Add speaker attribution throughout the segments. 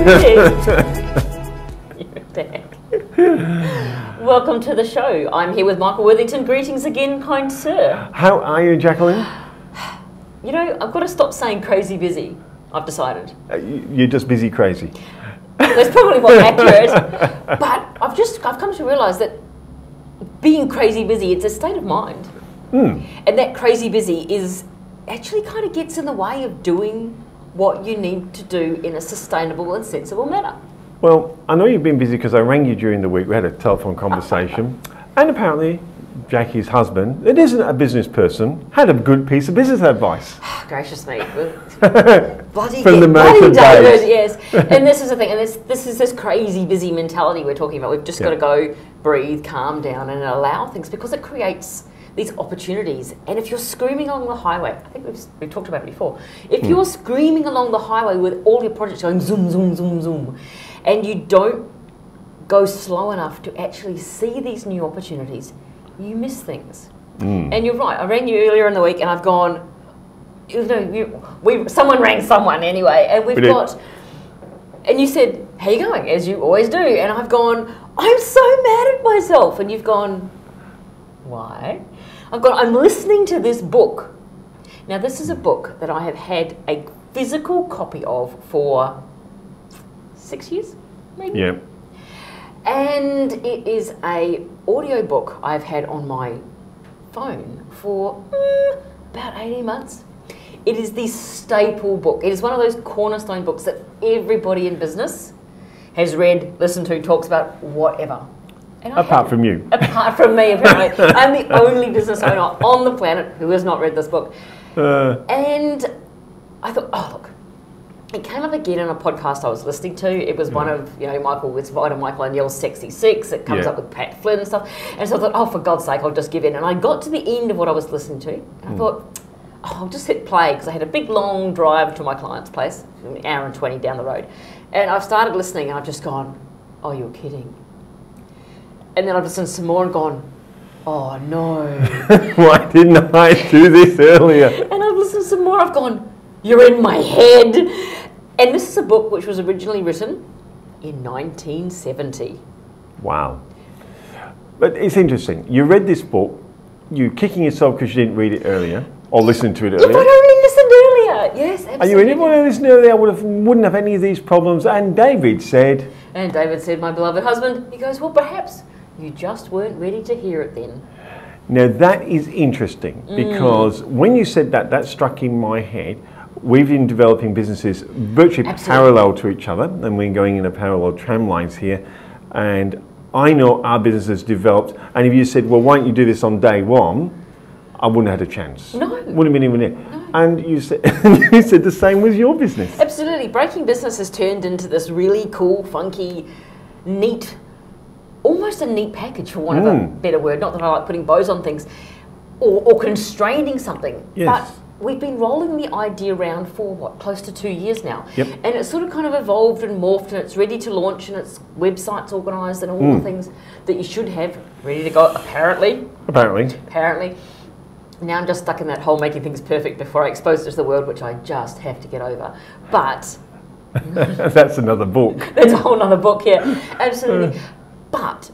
Speaker 1: You're back. Welcome to the show. I'm here with Michael Worthington. Greetings again, kind sir.
Speaker 2: How are you, Jacqueline?
Speaker 1: You know, I've got to stop saying crazy busy, I've decided.
Speaker 2: You're just busy crazy.
Speaker 1: That's probably more accurate. But I've come to realise that being crazy busy, it's a state of mind. And that crazy busy is actually kind of gets in the way of doing what you need to do in a sustainable and sensible manner.
Speaker 2: Well, I know you've been busy because I rang you during the week. We had a telephone conversation. And apparently, Jackie's husband, that isn't a business person, had a good piece of business advice.
Speaker 1: Gracious me. bloody
Speaker 2: David,
Speaker 1: yes. And this is the thing, and this is this crazy busy mentality we're talking about. We've just got to go, breathe, calm down, and allow things, because it creates these opportunities. And if you're screaming along the highway, I think we've talked about it before, if you're screaming along the highway with all your projects going zoom, zoom, zoom, zoom, and you don't go slow enough to actually see these new opportunities, you miss things. And you're right, I rang you earlier in the week and I've gone, someone rang someone anyway, and and you said, how you going, as you always do, and I've gone, I'm so mad at myself, and you've gone, why? I've gone, I'm listening to this book. Now this is a book that I have had a physical copy of for 6 years, maybe?
Speaker 2: Yeah.
Speaker 1: And it is a audio book I've had on my phone for about 18 months. It is the staple book. It is one of those cornerstone books that everybody in business has read, listened to, talks about, whatever. And
Speaker 2: apart from you.
Speaker 1: Apart from me, apparently. I'm the only business owner on the planet who has not read this book. And I thought, oh, look, it came up again in a podcast I was listening to. It was one of, Michael and Yell's Sexy Six. It comes up with Pat Flynn and stuff. And so I thought, oh, for God's sake, I'll just give in. And I got to the end of what I was listening to. And I thought, oh, I'll just hit play, because I had a big, long drive to my client's place, an hour and 20 down the road. And I've started listening and I've just gone, oh, you're kidding. And then I've listened some more and gone, oh, no.
Speaker 2: Why didn't I do this earlier?
Speaker 1: And I've listened some more. I've gone, you're in my head. And this is a book which was originally written in 1970.
Speaker 2: Wow. But it's interesting. You read this book, you're kicking yourself because you didn't read it earlier, or listen to it earlier.
Speaker 1: If I'd only listened earlier. Yes, absolutely.
Speaker 2: And you went, if I listened earlier, I wouldn't have any of these problems. And David said,
Speaker 1: my beloved husband, he goes, well, perhaps you just weren't ready to hear it then.
Speaker 2: Now that is interesting, because when you said that, that struck in my head. We've been developing businesses virtually parallel to each other, and we're going in a parallel tram lines here. And I know our business has developed, and if you said, well, why don't you do this on day one, I wouldn't have had a chance.
Speaker 1: No.
Speaker 2: Wouldn't have been even there.
Speaker 1: No.
Speaker 2: And you said, you said the same with your business.
Speaker 1: Absolutely. Breaking business has turned into this really cool, funky, neat, almost a neat package, for want of a better word. Not that I like putting bows on things or constraining something.
Speaker 2: Yes.
Speaker 1: But we've been rolling the idea around for, close to 2 years now.
Speaker 2: Yep.
Speaker 1: And it's sort of kind of evolved and morphed, and it's ready to launch, and its website's organised, and all the things that you should have ready to go, apparently. Apparently. Now I'm just stuck in that whole making things perfect before I expose it to the world, which I just have to get over. But
Speaker 2: that's another book.
Speaker 1: That's a whole other book, yeah. Absolutely. But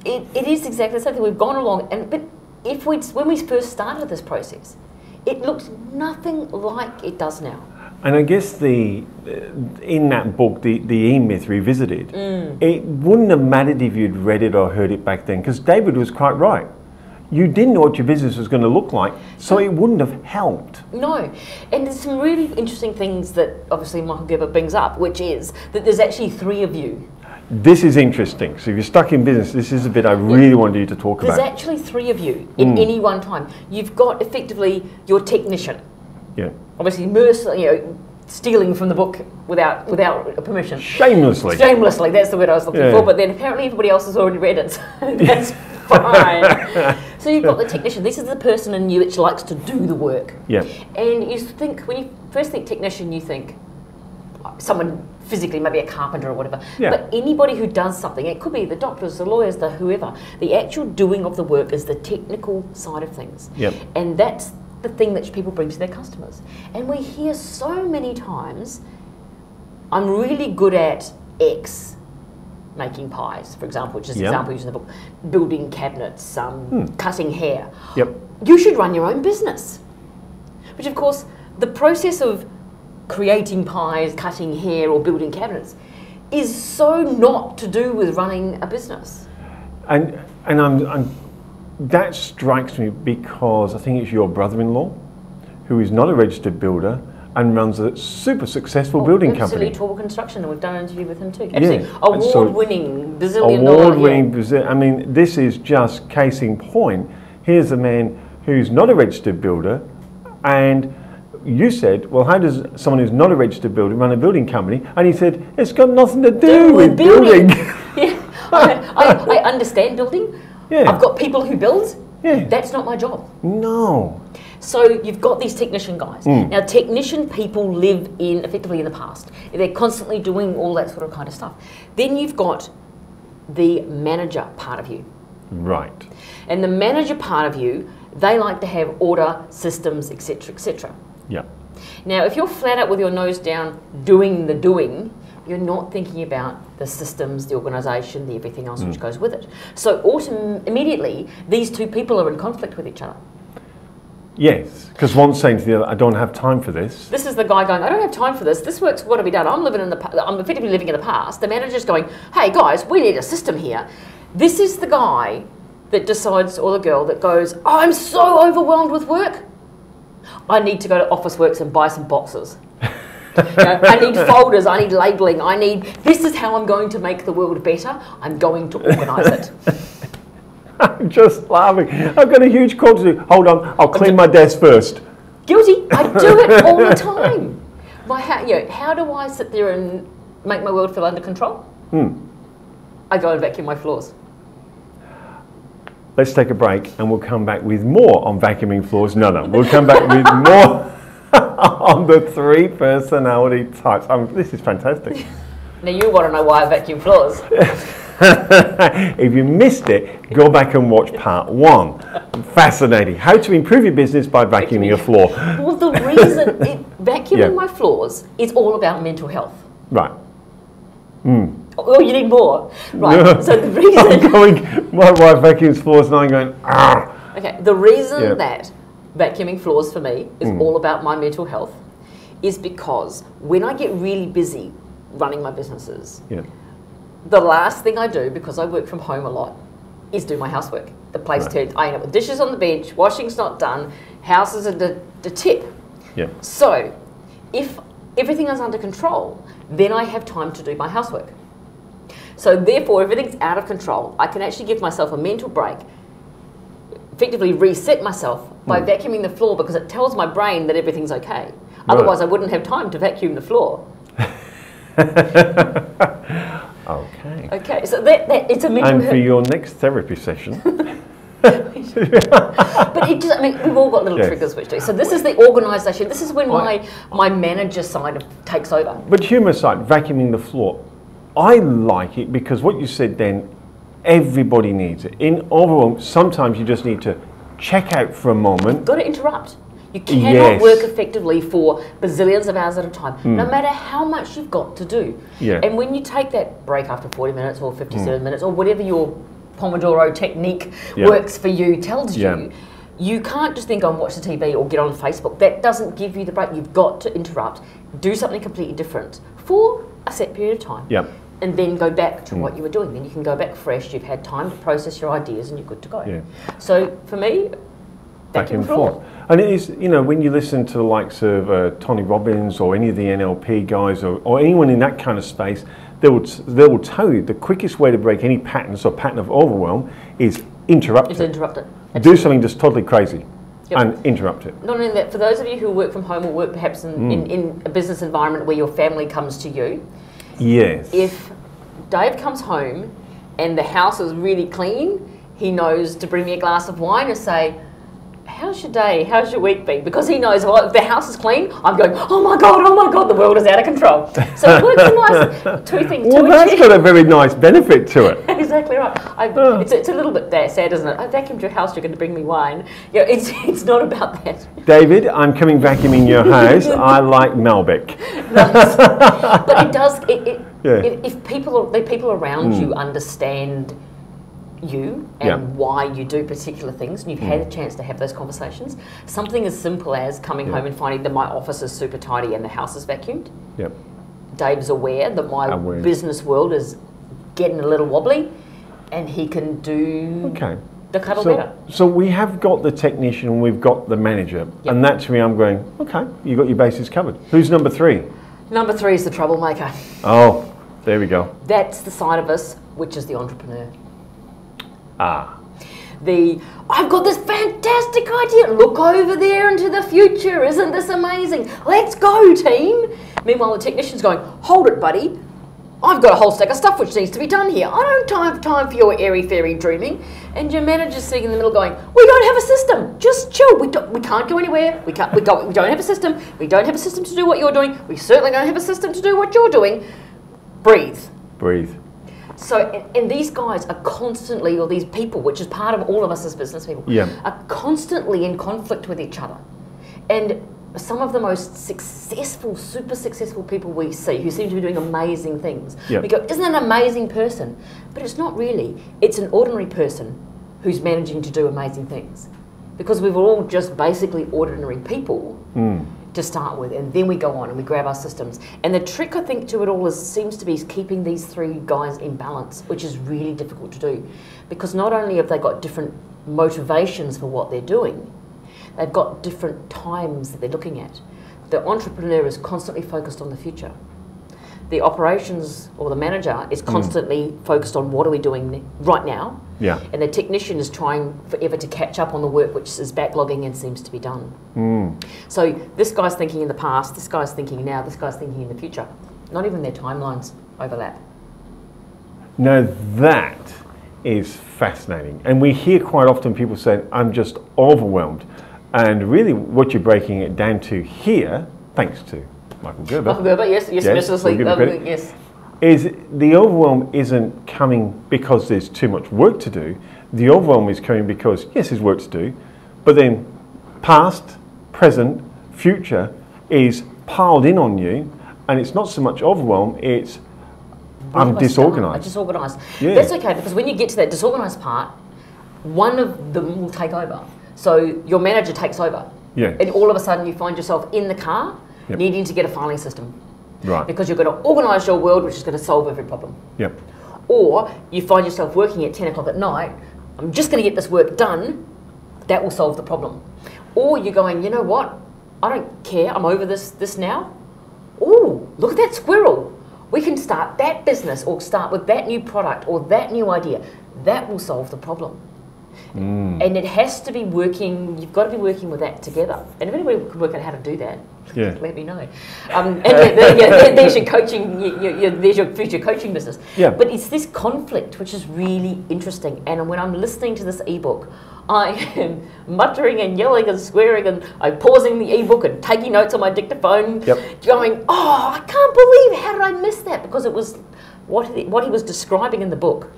Speaker 1: it is exactly the same thing. We've gone along, but when we first started this process, it looked nothing like it does now.
Speaker 2: And I guess in that book, the E-Myth Revisited, it wouldn't have mattered if you'd read it or heard it back then, because David was quite right. You didn't know what your business was going to look like, so it wouldn't have helped. No.
Speaker 1: And there's some really interesting things that obviously Michael Gerber brings up, which is that there's actually 3 of you.
Speaker 2: This is interesting. So if you're stuck in business, this is a bit I really wanted you to talk about.
Speaker 1: There's actually 3 of you in any one time. You've got effectively your technician.
Speaker 2: Yeah.
Speaker 1: Obviously, stealing from the book without permission.
Speaker 2: Shamelessly.
Speaker 1: Shamelessly, that's the word I was looking for. But then apparently everybody else has already read it, so that's fine. So you've got the technician. This is the person in you which likes to do the work.
Speaker 2: Yeah.
Speaker 1: And you think, when you first think technician, you think someone physically, maybe a carpenter or whatever.
Speaker 2: Yeah.
Speaker 1: But anybody who does something, it could be the doctors, the lawyers, the whoever, the actual doing of the work is the technical side of things.
Speaker 2: Yep.
Speaker 1: And that's the thing that people bring to their customers. And we hear so many times, I'm really good at X, making pies, for example, which is an example used in the book, building cabinets, cutting hair.
Speaker 2: Yep.
Speaker 1: You should run your own business. Which, of course, the process of creating pies, cutting hair, or building cabinets is so not to do with running a business.
Speaker 2: And that strikes me because I think it's your brother-in-law who is not a registered builder and runs a super successful building company.
Speaker 1: Tall Construction, and we've done an interview with him too.
Speaker 2: Yeah.
Speaker 1: Award-winning Brazilian
Speaker 2: Award-winning I mean, this is just case in point. Here's a man who's not a registered builder, and you said, well, how does someone who's not a registered builder run a building company? And he said, it's got nothing to do with building.
Speaker 1: Yeah, I understand building.
Speaker 2: Yeah.
Speaker 1: I've got people who build.
Speaker 2: Yeah.
Speaker 1: That's not my job.
Speaker 2: No.
Speaker 1: So you've got these technician guys. Now, technician people live effectively in the past. They're constantly doing all that sort of kind of stuff. Then you've got the manager part of you.
Speaker 2: Right.
Speaker 1: And the manager part of you, they like to have order, systems, etc., etc.
Speaker 2: Yeah.
Speaker 1: Now, if you're flat out with your nose down doing the doing, you're not thinking about the systems, the organisation, the everything else which goes with it. So immediately, these two people are in conflict with each other.
Speaker 2: Yes, because one's saying to the other, I don't have time for this.
Speaker 1: This is the guy going, I don't have time for this. This work's got to be done. I'm effectively living in the past. The manager's going, hey guys, we need a system here. This is the guy that decides, or the girl that goes, oh, I'm so overwhelmed with work. I need to go to Officeworks and buy some boxes. I need folders, I need labelling, this is how I'm going to make the world better. I'm going to organise it.
Speaker 2: I'm just laughing. I've got a huge call to do. Hold on, I'll clean my desk first.
Speaker 1: Guilty. I do it all the time. How do I sit there and make my world feel under control? I go and vacuum my floors.
Speaker 2: Let's take a break and we'll come back with more on vacuuming floors. No, we'll come back with more on the 3 personality types. This is fantastic.
Speaker 1: Now you want to know why I vacuum floors.
Speaker 2: If you missed it, go back and watch part 1. Fascinating. How to improve your business by vacuuming a floor.
Speaker 1: Well, the reason vacuuming my floors is all about mental health.
Speaker 2: Right.
Speaker 1: Oh, you need more. Right. So the reason
Speaker 2: my wife vacuums floors and I'm going, ah.
Speaker 1: Okay. The reason that vacuuming floors for me is all about my mental health is because when I get really busy running my businesses, the last thing I do, because I work from home a lot, is do my housework. The place turns, I end up with dishes on the bench, washing's not done, house is the tip.
Speaker 2: Yeah.
Speaker 1: So if everything is under control, then I have time to do my housework. So therefore, everything's out of control. I can actually give myself a mental break, effectively reset myself by vacuuming the floor, because it tells my brain that everything's okay. Otherwise, I wouldn't have time to vacuum the floor. Okay, so that it's a mental.
Speaker 2: And for your next therapy session.
Speaker 1: But it just, we've all got little triggers which do. So this is the organisation. This is when my manager side takes over.
Speaker 2: But humour aside, vacuuming the floor, I like it because what you said then, everybody needs it. In overall, sometimes you just need to check out for a moment.
Speaker 1: You've got to interrupt. You cannot work effectively for bazillions of hours at a time, no matter how much you've got to do.
Speaker 2: Yeah.
Speaker 1: And when you take that break after you minutes or 57 minutes or whatever your Pomodoro technique works for you, tells you, you can't just then go and watch the TV or get on Facebook. That doesn't give you the break. You've got to interrupt, do something completely different for a set period of time.
Speaker 2: Yeah.
Speaker 1: And then go back to what you were doing. Then you can go back fresh. You've had time to process your ideas and you're good to go. Yeah. So for me, vacuum floor.
Speaker 2: And it is, when you listen to the likes of Tony Robbins or any of the NLP guys or anyone in that kind of space, they will tell you the quickest way to break any patterns or pattern of overwhelm is interrupt it.
Speaker 1: Interrupt it.
Speaker 2: Do something just totally crazy and interrupt it.
Speaker 1: Not only that, for those of you who work from home or work perhaps in a business environment where your family comes to you, if Dave comes home and the house is really clean, he knows to bring me a glass of wine and say, how's your day? How's your week been? Because he knows, well, if the house is clean, I'm going, oh my God, the world is out of control. So it works a nice two things.
Speaker 2: Well, that's got a very nice benefit to it.
Speaker 1: Exactly right. It's a little bit sad, isn't it? I vacuumed your house, you're going to bring me wine. You know, it's not about that.
Speaker 2: David, I'm coming vacuuming your house. I like Malbec.
Speaker 1: But it does, if people around you understand you and why you do particular things, and you've had a chance to have those conversations, something as simple as coming home and finding that my office is super tidy and the house is vacuumed.
Speaker 2: Yep.
Speaker 1: Dave's aware that my business world is getting a little wobbly, and he can do the cuddle better.
Speaker 2: So we have got the technician and we've got the manager, and that's where I'm going, okay, you got your bases covered. Who's number 3?
Speaker 1: Number 3 is the troublemaker.
Speaker 2: Oh, there we go.
Speaker 1: That's the side of us which is the entrepreneur. I've got this fantastic idea. Look over there into the future. Isn't this amazing? Let's go, team. Meanwhile, the technician's going, hold it, buddy. I've got a whole stack of stuff which needs to be done here. I don't have time for your airy-fairy dreaming. And your manager's sitting in the middle going, we don't have a system. Just chill. We can't go anywhere. We don't have a system. We don't have a system to do what you're doing. We certainly don't have a system to do what you're doing. Breathe.
Speaker 2: Breathe.
Speaker 1: So, and these guys are constantly, or these people, which is part of all of us as business people, are constantly in conflict with each other. And some of the most successful, super successful people we see, who seem to be doing amazing things, we go, isn't that an amazing person? But it's not really. It's an ordinary person who's managing to do amazing things. Because we're all just basically ordinary people to start with, and then we go on and we grab our systems. And the trick, I think, to it all seems to be keeping these 3 guys in balance, which is really difficult to do. Because not only have they got different motivations for what they're doing, they've got different times that they're looking at. The entrepreneur is constantly focused on the future. The operations or the manager is constantly focused on what are we doing right now. And the technician is trying forever to catch up on the work which is backlogging and seems to be done. So this guy's thinking in the past, this guy's thinking now, this guy's thinking in the future. Not even their timelines overlap.
Speaker 2: Now that is fascinating. And we hear quite often people saying, I'm just overwhelmed. And really what you're breaking it down to here, thanks to Michael Gerber.
Speaker 1: Michael Gerber, yes, mercilessly, yes.
Speaker 2: Is the overwhelm isn't coming because there's too much work to do. The overwhelm is coming because, yes, there's work to do, but then past, present, future is piled in on you, and it's not so much overwhelm, it's I'm disorganised.
Speaker 1: Disorganised. That's okay, because when you get to that disorganised part, one of them will take over. So your manager takes over. And all of a sudden you find yourself in the car needing to get a filing system. Because you're going to organise your world, which is going to solve every problem. Or you find yourself working at 10 o'clock at night, I'm just going to get this work done, that will solve the problem. Or you're going, you know what, I don't care, I'm over this now. Oh, look at that squirrel. We can start that business or start with that new product or that new idea. That will solve the problem. And it has to be working, you've got to be working with that together. And if anybody can work out how to do that, let me know. And there's your coaching, there's your future coaching business. But it's this conflict which is really interesting. And when I'm listening to this ebook, I am muttering and yelling and swearing, and I'm pausing the ebook and taking notes on my dictaphone, going, oh, I can't believe, how did I miss that? Because it was, what he was describing in the book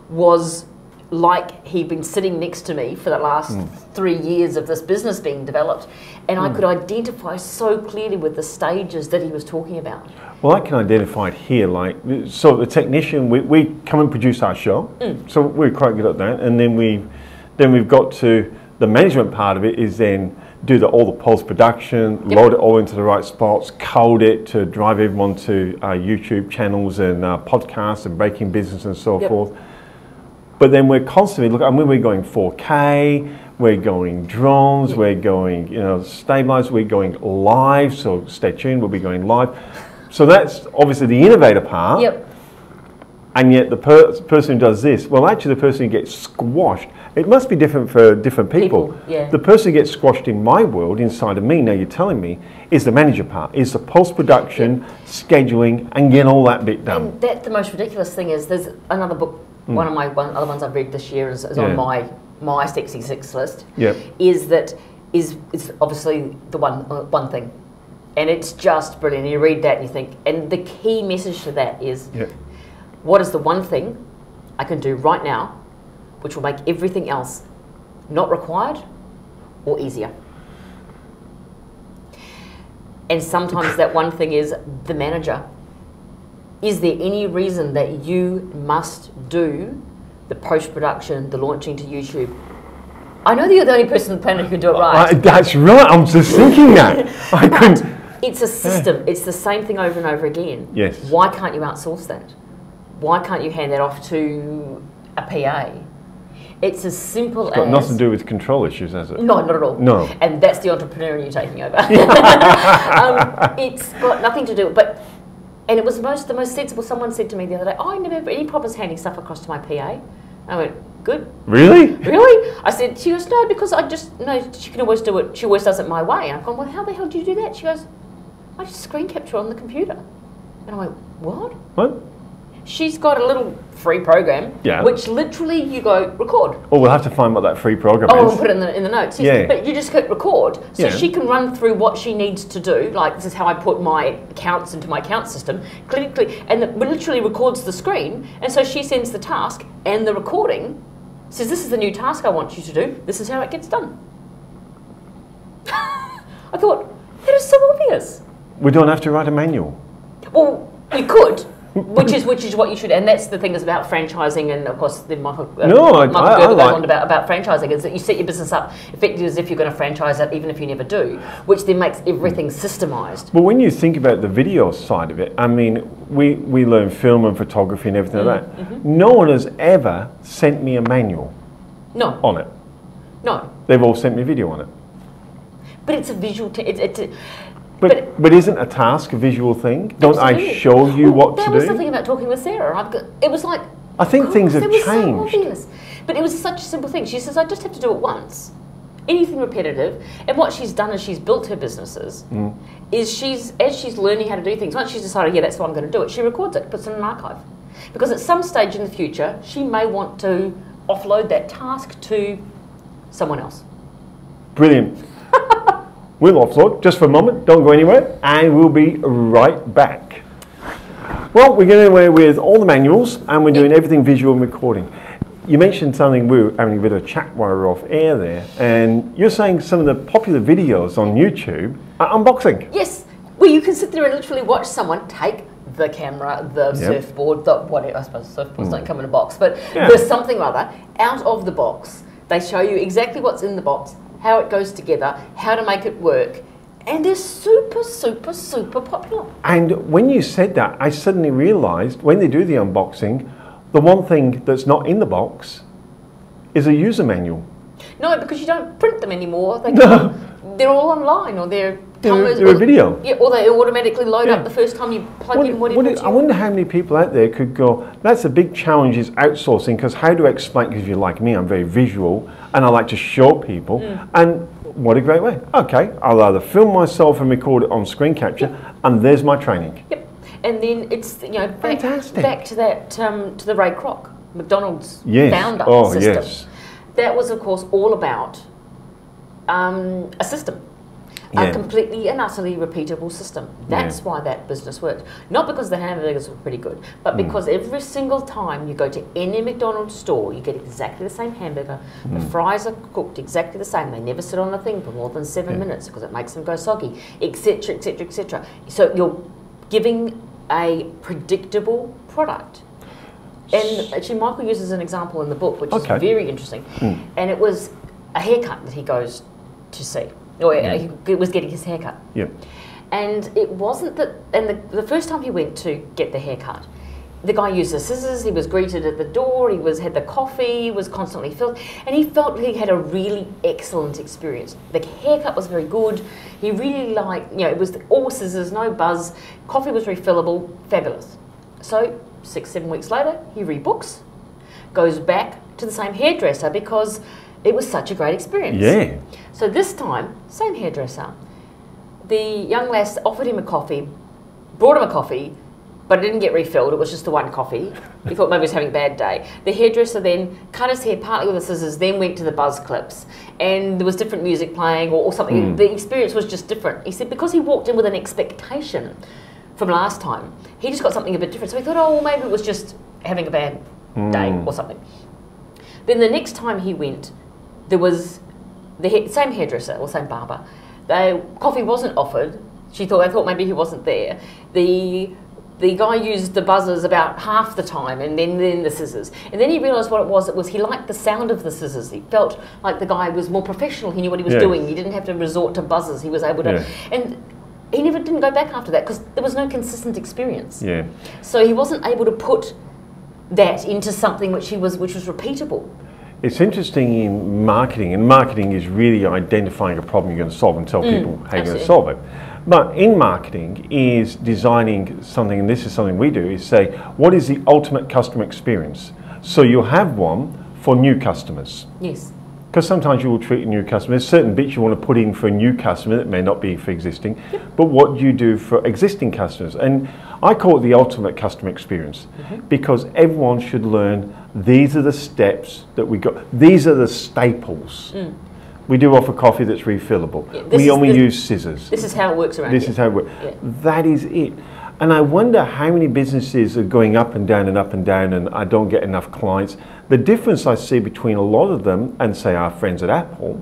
Speaker 1: was like he'd been sitting next to me for the last 3 years of this business being developed, and I could identify so clearly with the stages that he was talking about.
Speaker 2: Well, I can identify it here, like, so the technician, we come and produce our show, so we're quite good at that, and then we've got to, the management part of it is then do all the post-production, load it all into the right spots, code it to drive everyone to YouTube channels and podcasts and Breaking Business and so forth. But then we're constantly looking, I mean, we're going 4K, we're going drones, we're going, stabilized, we're going live, so stay tuned, we'll be going live. So that's obviously the innovator part. And yet the person who does this, well, actually the person who gets squashed, it must be different for different people. The person who gets squashed in my world, inside of me, now you're telling me, is the manager part, is the post-production, scheduling, and getting all that bit done.
Speaker 1: And the most ridiculous thing is, there's another book, one of the other ones I've read this year is on my my sexy six list,
Speaker 2: Yep.
Speaker 1: is obviously the one thing. And it's just brilliant. You read that and you think, and the key message to that is,
Speaker 2: Yep.
Speaker 1: what is the one thing I can do right now which will make everything else not required or easier? And sometimes that one thing is the manager. Is there any reason that you must do the post-production, the launching to YouTube? I know that you're the only person on the planet who can do it right.
Speaker 2: That's right. I'm just thinking that. I couldn't.
Speaker 1: It's a system. It's the same thing over and over again.
Speaker 2: Yes.
Speaker 1: Why can't you outsource that? Why can't you hand that off to a PA? It's as simple
Speaker 2: It's got
Speaker 1: as...
Speaker 2: nothing to do with control issues, has it?
Speaker 1: No, not at all.
Speaker 2: No.
Speaker 1: And that's the entrepreneur in you taking over. It's got nothing to do with... And it was the most sensible. Someone said to me the other day, I never have any problems handing stuff across to my PA. And I went, good.
Speaker 2: Really?
Speaker 1: Really? I said, she goes, no, because she can always do it. She always does it my way. And I've gone, well, how the hell do you do that? She goes, I just screen capture on the computer. And I went, what?
Speaker 2: What?
Speaker 1: She's got a little free program, which literally you go, record.
Speaker 2: Oh, we'll have to find what that free program is.
Speaker 1: Oh, we'll put it in the notes. Yes.
Speaker 2: Yeah.
Speaker 1: But you just click record. So she can run through what she needs to do. Like, this is how I put my accounts into my account system. Click, and it literally records the screen. And so she sends the task and the recording says, this is the new task I want you to do. This is how it gets done. I thought, that is so obvious.
Speaker 2: We don't have to write a manual.
Speaker 1: Well, you could, which is what you should, and that's the thing is about franchising, and of course then Michael Gerber goes on about franchising, is that you set your business up effectively as if you're going to franchise it, even if you never do, which then makes everything systemised.
Speaker 2: Well, when you think about the video side of it, I mean, we learn film and photography and everything like that. Mm-hmm. No one has ever sent me a manual on it. No. They've all sent me video on it.
Speaker 1: But it's a visual...
Speaker 2: But isn't a task a visual thing? Don't I show you what to do?
Speaker 1: That was the thing about talking with Sarah. It was like...
Speaker 2: I think things have changed.
Speaker 1: So obvious. But it was such a simple thing. She says, I just have to do it once. Anything repetitive. And what she's done is she's built her businesses. Is as she's learning how to do things, once she's decided, that's what I'm going to do it, she records it, puts it in an archive. Because at some stage in the future, she may want to offload that task to someone else.
Speaker 2: Brilliant. We'll offload just for a moment, don't go anywhere, and we'll be right back. Well, we're getting away with all the manuals, and we're doing everything visual and recording. You mentioned something, we were having a bit of chat while we were off air there, and you're saying some of the popular videos on YouTube are unboxing.
Speaker 1: Yes, well you can sit there and literally watch someone take the camera, the surfboard, the whatever, I suppose surfboards don't come in a box, but there's something or other out of the box. They show you exactly what's in the box, how it goes together, how to make it work, and they're super, super, super popular.
Speaker 2: And when you said that, I suddenly realised when they do the unboxing, the one thing that's not in the box is a user manual.
Speaker 1: No, because you don't print them anymore. They're all online, or they're
Speaker 2: a video.
Speaker 1: Yeah, or they automatically load up the first time you plug in whatever.
Speaker 2: I wonder how many people out there could go, that's a big challenge is outsourcing, because how do I explain, because you're like me, I'm very visual, and I like to show people, and what a great way. Okay, I'll either film myself and record it on screen capture, and there's my training.
Speaker 1: Yep, and then it's, back to that, to the Ray Kroc, McDonald's founder system. Yes. That was, of course, all about a system. A completely and utterly repeatable system. That's why that business worked. Not because the hamburgers were pretty good, but because every single time you go to any McDonald's store, you get exactly the same hamburger. The fries are cooked exactly the same. They never sit on the thing for more than 7 minutes because it makes them go soggy, etc., etc., etc. So you're giving a predictable product. And actually, Michael uses an example in the book, which is very interesting. And it was a haircut that he goes to see. Or he was getting his haircut. Yeah. And it wasn't that, and the first time he went to get the haircut, the guy used the scissors, he was greeted at the door, he had the coffee, was constantly filled, and he felt he had a really excellent experience. The haircut was very good, he really liked, it was all scissors, no buzz, coffee was refillable, fabulous. So 6-7 weeks later, he rebooks, goes back to the same hairdresser because it was such a great experience. Yeah. So this time, same hairdresser. The young lass offered him a coffee, brought him a coffee, but it didn't get refilled. It was just the one coffee. He thought maybe he was having a bad day. The hairdresser then cut his hair partly with the scissors, then went to the buzz clips, and there was different music playing or something. The experience was just different. He said because he walked in with an expectation from last time, he just got something a bit different. So he thought, oh, well, maybe it was just having a bad day or something. Then the next time he went, there was the same hairdresser or same barber. Coffee wasn't offered. They thought maybe he wasn't there. The guy used the buzzers about half the time, and then the scissors. And then he realised what it was. It was he liked the sound of the scissors. He felt like the guy was more professional. He knew what he was doing. He didn't have to resort to buzzers. He was able to, and he didn't go back after that because there was no consistent experience. Yeah. So he wasn't able to put that into something which was repeatable.
Speaker 2: It's interesting in marketing, and marketing is really identifying a problem you're going to solve and tell people how you're going to solve it. But in marketing is designing something, and this is something we do, is say, what is the ultimate customer experience? So you'll have one for new customers.
Speaker 1: Yes.
Speaker 2: Because sometimes you will treat a new customer, there's certain bits you want to put in for a new customer that may not be for existing, but what do you do for existing customers? And I call it the ultimate customer experience because everyone should learn these are the steps that we got, these are the staples. We do offer coffee that's refillable. Yeah, we only use scissors.
Speaker 1: This is how it works around here.
Speaker 2: This is how it works. Yeah. That is it. And I wonder how many businesses are going up and down and up and down, and I don't get enough clients. The difference I see between a lot of them and say our friends at Apple,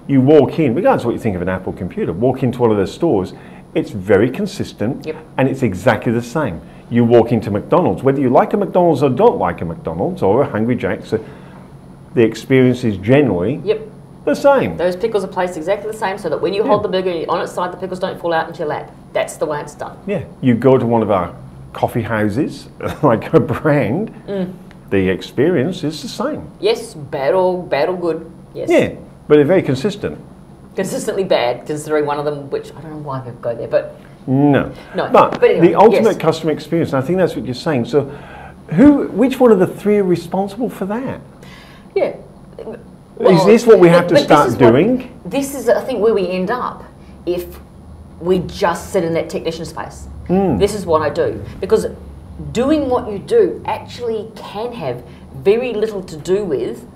Speaker 2: you walk in, regardless of what you think of an Apple computer, walk into one of their stores, it's very consistent and it's exactly the same. You walk into McDonald's, whether you like a McDonald's or don't like a McDonald's or a Hungry Jack's, the experience is generally the same.
Speaker 1: Those pickles are placed exactly the same so that when you hold the burger on its side, the pickles don't fall out into your lap. That's the way it's done.
Speaker 2: Yeah, you go to one of our coffee houses, like a brand, the experience is the same.
Speaker 1: Yes, bad or good, yes.
Speaker 2: Yeah, but they're very consistent.
Speaker 1: Consistently bad, considering one of them, which I don't know why people go there, but...
Speaker 2: No. But anyway, the ultimate customer experience, and I think that's what you're saying. So which one of the three are responsible for that?
Speaker 1: Yeah.
Speaker 2: Well, is this what we have to start doing?
Speaker 1: This is, I think, where we end up if we just sit in that technician space. This is what I do. Because doing what you do actually can have very little to do with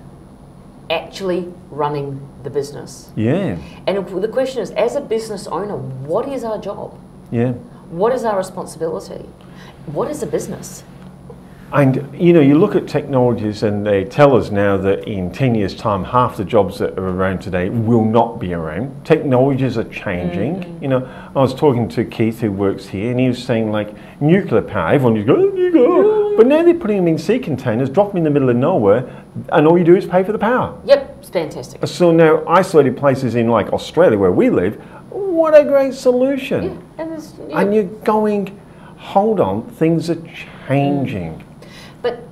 Speaker 1: actually running the business. Yeah. And the question is, as a business owner, what is our job? Yeah. What is our responsibility? What is a business?
Speaker 2: And you look at technologies and they tell us now that in 10 years' time, half the jobs that are around today will not be around. Technologies are changing. I was talking to Keith who works here and he was saying like nuclear power, everyone just goes, nuclear. But now they're putting them in sea containers, drop them in the middle of nowhere, and all you do is pay for the power.
Speaker 1: Yep, it's fantastic.
Speaker 2: So now isolated places in like Australia where we live, what a great solution. Yeah, and you're going, hold on, things are changing.
Speaker 1: But,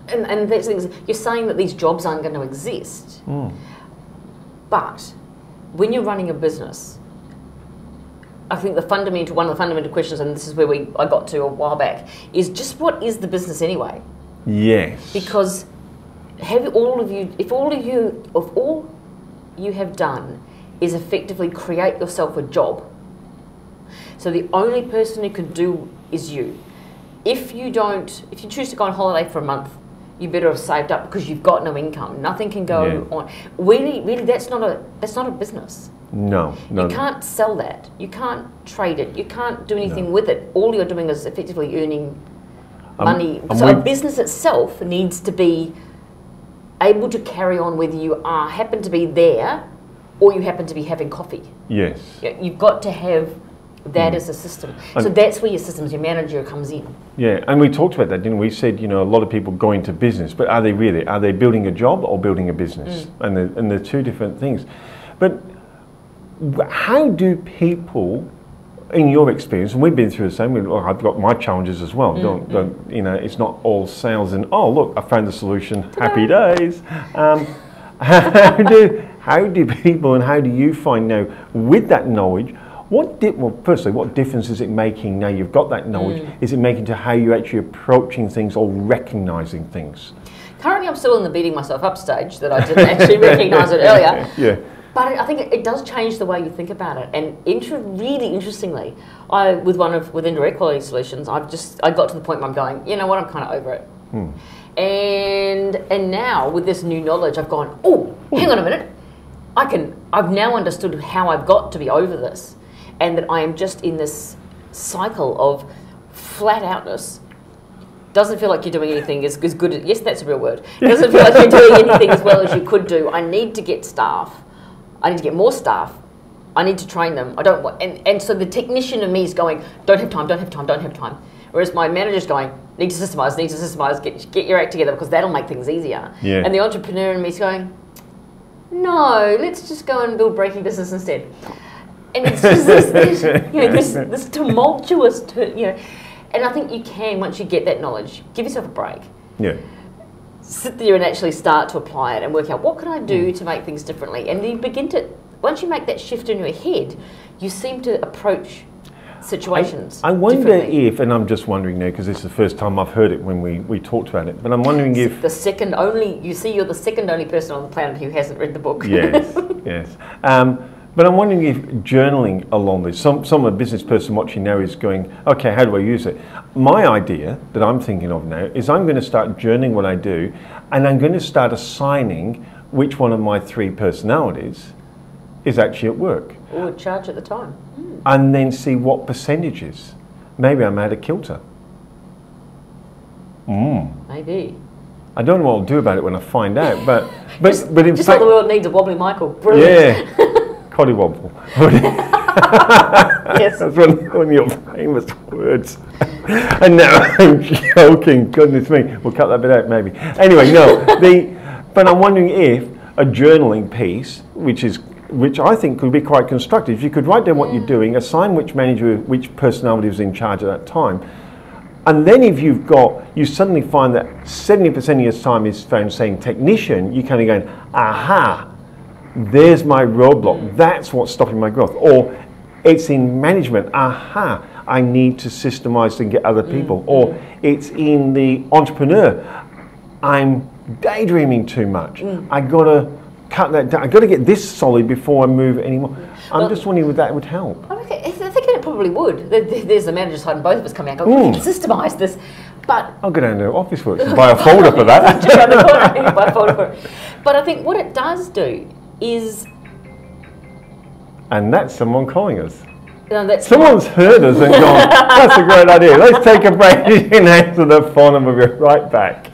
Speaker 1: and these things, you're saying that these jobs aren't going to exist. But when you're running a business, I think one of the fundamental questions, and this is where I got to a while back, is just what is the business anyway? Yes. Because if all you have done is effectively create yourself a job, so the only person who can do is you. If you choose to go on holiday for a month, you better have saved up because you've got no income. Nothing can go on. Really, that's not a business. No. You can't sell that. You can't trade it. You can't do anything with it. All you're doing is effectively earning money. So a business itself needs to be able to carry on whether you happen to be there or you happen to be having coffee. Yes. You've got to have that as a system. So that's where your manager comes in. Yeah, and we talked about that, didn't we? We said, a lot of people go into business, but are they really? Are they building a job or building a business? And they're two different things. But how do people, in your experience, and we've been through the same, I've got my challenges as well. It's not all sales and, oh, look, I found the solution, happy days. How do people and how do you find now, with that knowledge, firstly, what difference is it making now you've got that knowledge? Is it making to how you're actually approaching things or recognising things? Currently, I'm still in the beating myself up stage that I didn't actually recognise it earlier. Yeah. But I think it does change the way you think about it. And really interestingly, with indirect quality solutions, I got to the point where I'm going, you know what, I'm kind of over it. And now with this new knowledge, I've gone, oh, hang on a minute. I've now understood how I've got to be over this, and that I am just in this cycle of flat outness. Doesn't feel like you're doing anything as good as, yes, that's a real word. It doesn't feel like you're doing anything as well as you could do. I need to get staff. I need to get more staff. I need to train them. I don't want, and so the technician in me is going, don't have time, don't have time, don't have time. Whereas my manager's going, need to systemize, get your act together because that'll make things easier. Yeah. And the entrepreneur in me is going, no, let's just go and build breaking business instead. And it's just this tumultuous, and I think you can, once you get that knowledge, give yourself a break. Yeah. Sit there and actually start to apply it and work out, what can I do to make things differently? And then begin to, once you make that shift in your head, you seem to approach situations
Speaker 2: I wonder if, and I'm just wondering now, because this is the first time I've heard it when we talked about it, but I'm wondering if...
Speaker 1: you're the second only person on the planet who hasn't read the book.
Speaker 2: Yes, yes. But I'm wondering if journaling along this, some business person watching now is going, okay, how do I use it? My idea that I'm thinking of now is I'm going to start journaling what I do, and I'm going to start assigning which one of my 3 personalities is actually at work.
Speaker 1: Or charge at the time.
Speaker 2: And then see what percentages. Maybe I'm out of kilter.
Speaker 1: Maybe.
Speaker 2: I don't know what I'll do about it when I find out, but in
Speaker 1: just
Speaker 2: fact,
Speaker 1: like the world needs a wobbly Michael. Brilliant.
Speaker 2: Yeah. Coddywobble.
Speaker 1: Yes.
Speaker 2: That's one of your famous words. And now I'm joking. Goodness me. We'll cut that bit out maybe. Anyway, no. But I'm wondering if a journaling piece, which I think could be quite constructive. You could write down what you're doing, assign which personality is in charge at that time, and then if you suddenly find that 70% of your time is found saying technician, you kind of going, aha, there's my roadblock. That's what's stopping my growth. Or it's in management. Aha, I need to systemize and get other people. Or it's in the entrepreneur. I'm daydreaming too much. I got to cut that down. I got to get this solid before I move anymore. I'm just wondering if that would help.
Speaker 1: I think it probably would. There's the manager side, and both of us coming out going, we can systemize this. But
Speaker 2: I'll go down to Officeworks and buy a folder for that.
Speaker 1: Buy a folder for it. But I think what it does do is...
Speaker 2: And that's someone calling us.
Speaker 1: Someone's
Speaker 2: heard us and gone, that's a great idea. Let's take a break. You can answer the phone and we'll be right back.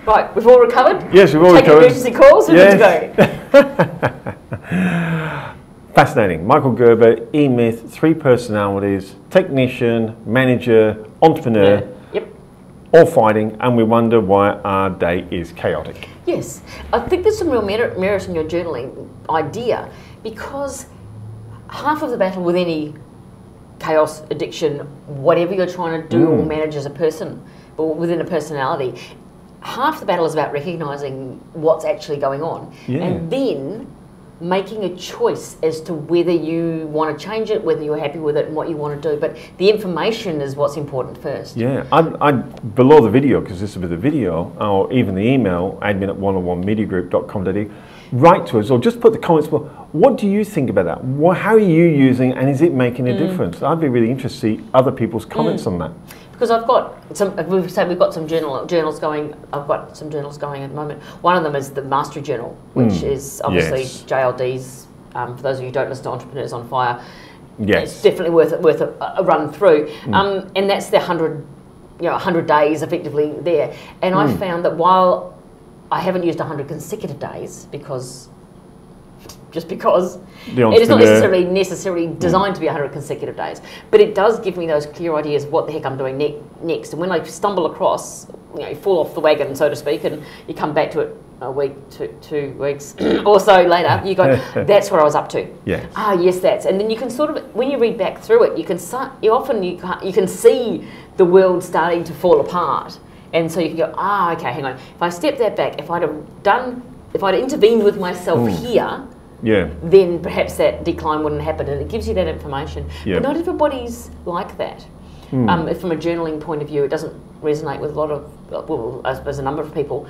Speaker 1: Right, we've all recovered?
Speaker 2: Yes, we've all recovered.
Speaker 1: Emergency calls, we're good to
Speaker 2: go. Fascinating. Michael Gerber, E-Myth, 3 personalities, technician, manager, entrepreneur, all fighting, and we wonder why our day is chaotic.
Speaker 1: Yes, I think there's some real merit in your journaling idea, because half of the battle with any chaos, addiction, whatever you're trying to do or manage as a person, or within a personality, half the battle is about recognising what's actually going on, and then making a choice as to whether you want to change it, whether you're happy with it and what you want to do. But the information is what's important first.
Speaker 2: Yeah, I'd below the video, because this will be the video, or even the email, admin@101mediagroup.com.au, write to us, or just put the comments below. What do you think about that? How are you using it, and is it making a difference? I'd be really interested to see other people's comments on that.
Speaker 1: Because I've got some, we've got some journals going. I've got some journals going at the moment. One of them is the Mastery Journal, which is obviously JLD's. For those of you who don't listen to Entrepreneurs on Fire, it's definitely worth a run through. And that's the 100 days effectively there. And I found that while I haven't used 100 consecutive days, because it is not necessarily designed to be 100 consecutive days, but it does give me those clear ideas of what the heck I'm doing next. And when I stumble across, you fall off the wagon, so to speak, and you come back to it a week, 2 weeks or so later, you go, that's what I was up to.
Speaker 2: Yes.
Speaker 1: Yes, that's. And then you can sort of, when you read back through it, you can see the world starting to fall apart. And so you can go, okay, hang on. If I step that back, if I'd intervened with myself here, then perhaps that decline wouldn't happen, and it gives you that information. But not everybody's like that. From a journaling point of view, it doesn't resonate with a lot of, as a number of people.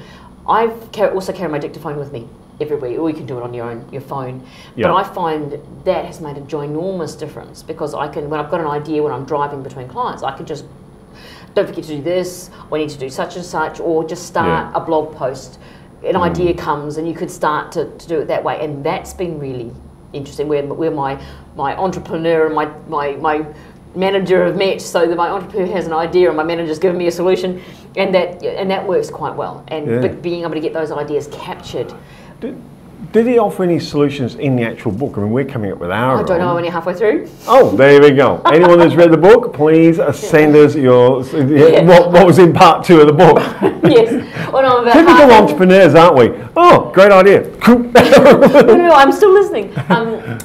Speaker 1: I also carry my dictaphone with me everywhere, or you can do it on your phone.
Speaker 2: Yeah.
Speaker 1: But I find that has made a ginormous difference, because I can, when I've got an idea when I'm driving between clients, I can just, don't forget to do this, or I need to do such and such, or just start a blog post. An idea comes and you could start to do it that way, and that's been really interesting, where my entrepreneur and my manager have met, so that my entrepreneur has an idea and my manager's given me a solution, and that works quite well. And but being able to get those ideas captured.
Speaker 2: Did he offer any solutions in the actual book? I mean, we're coming up with our
Speaker 1: I don't know, I'm only halfway through.
Speaker 2: Oh, there we go. Anyone that's read the book, please send us your what was in part 2 of the book.
Speaker 1: Yes. Well, no, I'm about
Speaker 2: typical entrepreneurs, aren't we? Oh, great idea.
Speaker 1: No, I'm still listening.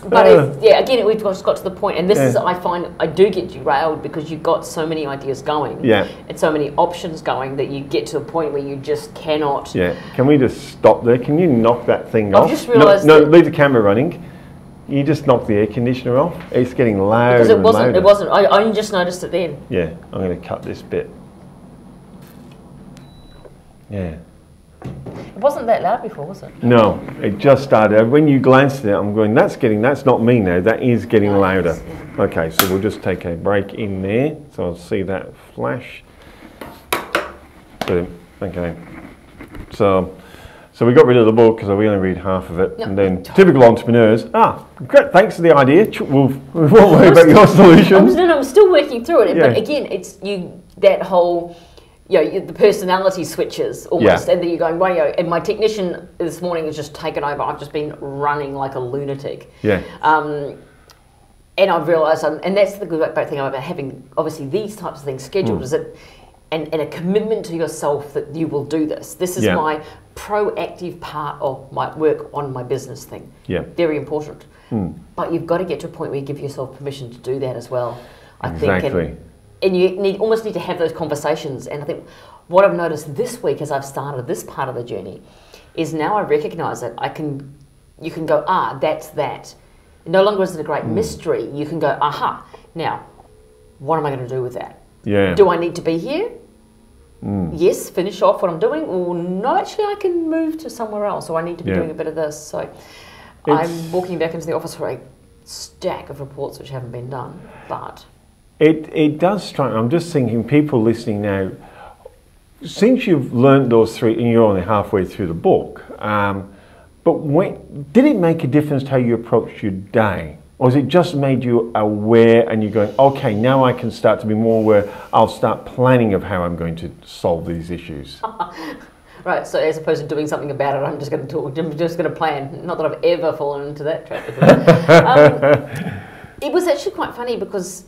Speaker 1: But again, we've just got to the point, and this is, I find, I do get derailed because you've got so many ideas going, and so many options going, that you get to a point where you just cannot. Yeah. Can
Speaker 2: we just stop there? Can you knock that thing off?
Speaker 1: I've just realised.
Speaker 2: No, leave the camera running. You just knocked the air conditioner off. It's getting louder.
Speaker 1: Because it wasn't. I only just noticed it then.
Speaker 2: Yeah, I'm going to cut this bit. Yeah.
Speaker 1: It wasn't that loud before, was it?
Speaker 2: No, it just started. When you glanced at it, I'm going, that's not me now, that is getting louder. Yeah. Okay, so we'll just take a break in there. So I'll see that flash. Brilliant, okay. So we got rid of the book because we only read half of it. Yep. And then typical entrepreneurs, great, thanks for the idea. We won't worry about your solutions.
Speaker 1: I'm still working through it. But again, it's that whole, the personality switches almost, and then you're going, wow, and my technician this morning has just taken over. I've just been running like a lunatic. Yeah. And I've realised, and that's the great thing about having, obviously, these types of things scheduled, is that, and a commitment to yourself that you will do this. This is my proactive part of my work on my business thing. Yeah. Very important. But you've got to get to a point where you give yourself permission to do that as well, I think. And you almost need to have those conversations. And I think what I've noticed this week as I've started this part of the journey is now I recognise that you can go, that's that. No longer is it a great mystery. You can go, now, what am I going to do with that? Yeah. Do I need to be here? Yes, finish off what I'm doing, or no, actually I can move to somewhere else, or I need to be doing a bit of this. So I'm walking back into the office for a stack of reports which haven't been done, but...
Speaker 2: It does strike me. I'm just thinking, people listening now, since you've learned those 3, and you're only halfway through the book, but did it make a difference to how you approached your day? Or has it just made you aware and you're going, okay, now I can start to be more aware, I'll start planning of how I'm going to solve these issues?
Speaker 1: Right, so as opposed to doing something about it, I'm just going to plan. Not that I've ever fallen into that trap before. It was actually quite funny because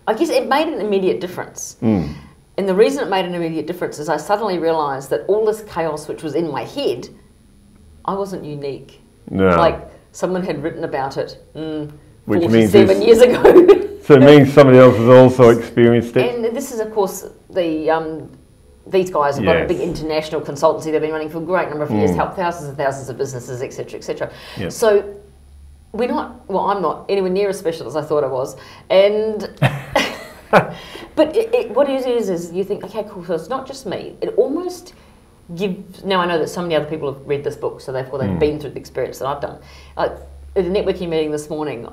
Speaker 1: I guess it made an immediate difference. And the reason it made an immediate difference is I suddenly realised that all this chaos which was in my head, I wasn't unique. No. Like, someone had written about it 47 years ago.
Speaker 2: So it means somebody else has also experienced it.
Speaker 1: And this is, of course, these guys have got a big international consultancy. They've been running for a great number of years, helped thousands and thousands of businesses, etc., etc. Yep. So I'm not anywhere near as special as I thought I was. And but what it is you think, okay, cool, so it's not just me. It almost gives, now I know that so many other people have read this book, so therefore they've been through the experience that I've done. Like at a networking meeting this morning,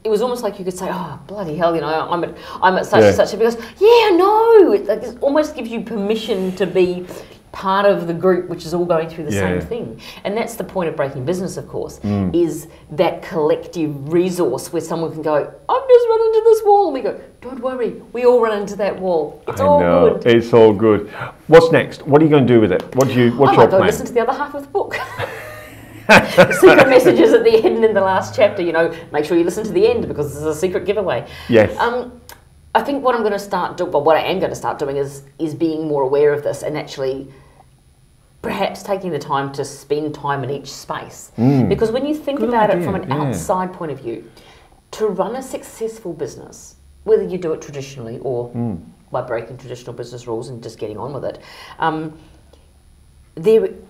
Speaker 1: it was almost like you could say, oh, bloody hell, I'm at such and such, because, no, it almost gives you permission to be part of the group which is all going through the same thing. And that's the point of Breaking Business, of course, is that collective resource where someone can go, I've just run into this wall. And we go, don't worry, we all run into that wall. It's all good.
Speaker 2: It's all good. What's next? What are you going to do with it? What's your plan?
Speaker 1: Go listen to the other half of the book. Secret messages at the end in the last chapter, make sure you listen to the end because this is a secret giveaway. Yes. I think what I'm going to start doing, what I am going to start doing is being more aware of this and actually perhaps taking the time to spend time in each space. Because when you think about it from an outside point of view, to run a successful business, whether you do it traditionally or by breaking traditional business rules and just getting on with it,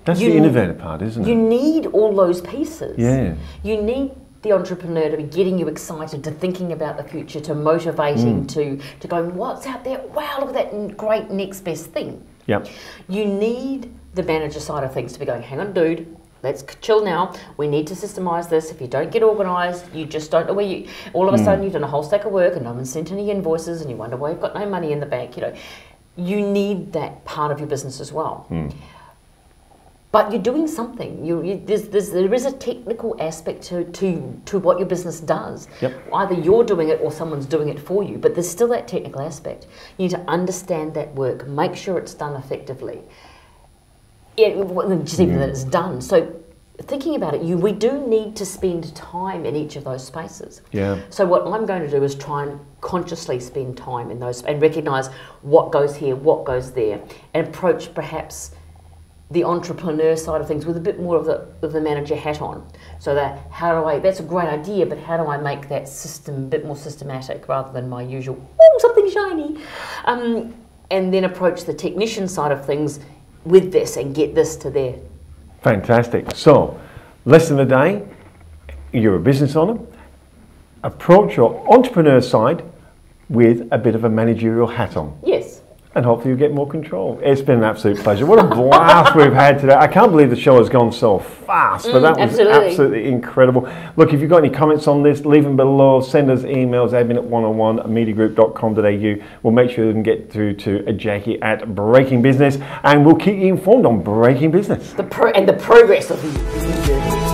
Speaker 2: that's the innovator part, isn't it?
Speaker 1: You need all those pieces. Yeah. You need the entrepreneur to be getting you excited, to thinking about the future, to motivating, to going, what's out there? Wow, look at that great next best thing. Yep. You need the manager side of things to be going, hang on, dude, let's chill now. We need to systemize this. If you don't get organized, you just don't know where you, all of a sudden you've done a whole stack of work and no one sent any invoices and you wonder why you've got no money in the bank. You need that part of your business as well. But you're doing something. There is a technical aspect to what your business does. Either you're doing it or someone's doing it for you, but there's still that technical aspect. You need to understand that work, make sure it's done effectively. Just even that it's done. So thinking about it, we do need to spend time in each of those spaces. So what I'm going to do is try and consciously spend time in those and recognise what goes here, what goes there, and approach perhaps the entrepreneur side of things with a bit more of the manager hat on. So that that's a great idea, but how do I make that system a bit more systematic rather than my usual, something shiny? And then approach the technician side of things with this and get this to there.
Speaker 2: Fantastic. So, lesson of the day, you're a business owner, approach your entrepreneur side with a bit of a managerial hat on.
Speaker 1: Yes.
Speaker 2: And hopefully you'll get more control. It's been an absolute pleasure. What a blast we've had today. I can't believe the show has gone so fast, but that was absolutely incredible. Look, if you've got any comments on this, leave them below. Send us emails, admin@101mediagroup.com.au. We'll make sure we can get through to Jackie at Breaking Business, and we'll keep you informed on Breaking Business.
Speaker 1: And the progress of the journey.